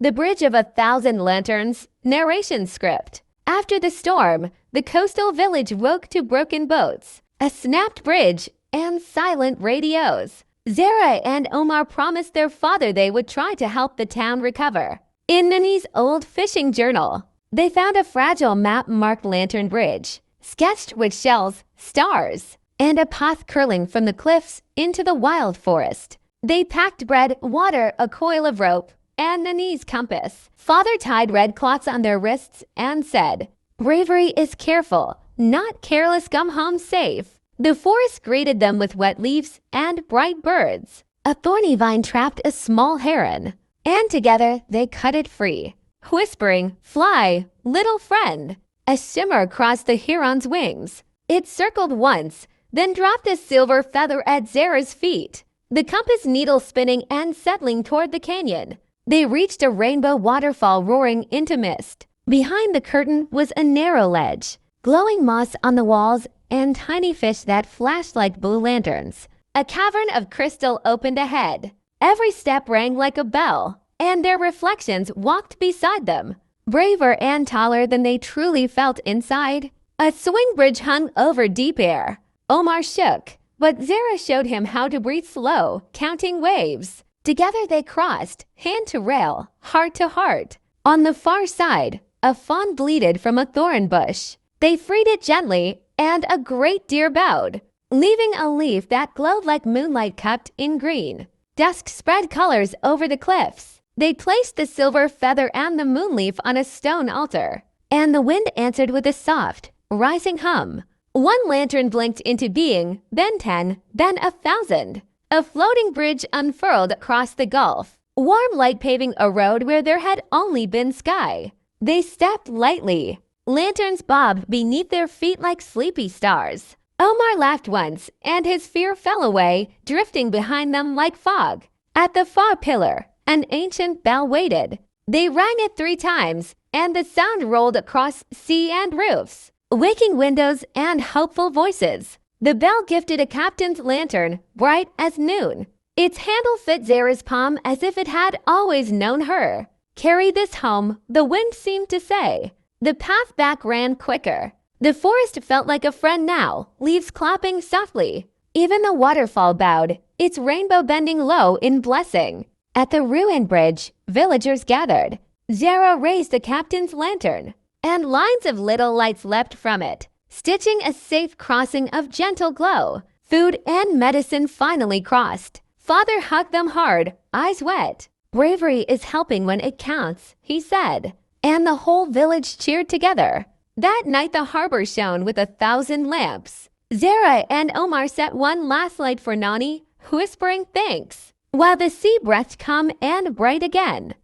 The Bridge of 1,000 Lanterns narration script. After the storm, the coastal village woke to broken boats, a snapped bridge, and silent radios. Zara and Omar promised their father they would try to help the town recover. In Nani's old fishing journal, they found a fragile map-marked lantern bridge, sketched with shells, stars, and a path curling from the cliffs into the wild forest. They packed bread, water, a coil of rope, and Nani's compass. Father tied red cloths on their wrists and said, "Bravery is careful, not careless. Come home safe." The forest greeted them with wet leaves and bright birds. A thorny vine trapped a small heron, and together they cut it free, whispering, "Fly, little friend." A shimmer crossed the heron's wings. It circled once, then dropped a silver feather at Zara's feet. The compass needle spinning and settling toward the canyon. They reached a rainbow waterfall roaring into mist. Behind the curtain was a narrow ledge, glowing moss on the walls and tiny fish that flashed like blue lanterns. A cavern of crystal opened ahead. Every step rang like a bell, and their reflections walked beside them, braver and taller than they truly felt inside. A swing bridge hung over deep air. Omar shook, but Zara showed him how to breathe slow, counting waves. Together they crossed, hand to rail, heart to heart. On the far side, a fawn bleated from a thorn bush. They freed it gently, and a great deer bowed, leaving a leaf that glowed like moonlight cupped in green. Dusk spread colors over the cliffs. They placed the silver feather and the moonleaf on a stone altar, and the wind answered with a soft, rising hum. One lantern blinked into being, then 10, then 1,000. A floating bridge unfurled across the gulf, warm light paving a road where there had only been sky. They stepped lightly. Lanterns bobbed beneath their feet like sleepy stars. Omar laughed once, and his fear fell away, drifting behind them like fog. At the far pillar, an ancient bell waited. They rang it 3 times, and the sound rolled across sea and roofs, waking windows and hopeful voices. The bell gifted a captain's lantern, bright as noon. Its handle fit Zara's palm as if it had always known her. "Carry this home," the wind seemed to say. The path back ran quicker. The forest felt like a friend now, leaves clapping softly. Even the waterfall bowed, its rainbow bending low in blessing. At the ruined bridge, villagers gathered. Zara raised the captain's lantern, and lines of little lights leapt from it, stitching a safe crossing of gentle glow. Food and medicine finally crossed. Father hugged them hard, eyes wet. "Bravery is helping when it counts," he said, and the whole village cheered together. That night the harbor shone with 1,000 lamps. Zara and Omar set one last light for Nani, whispering thanks, while the sea breathed calm and bright again.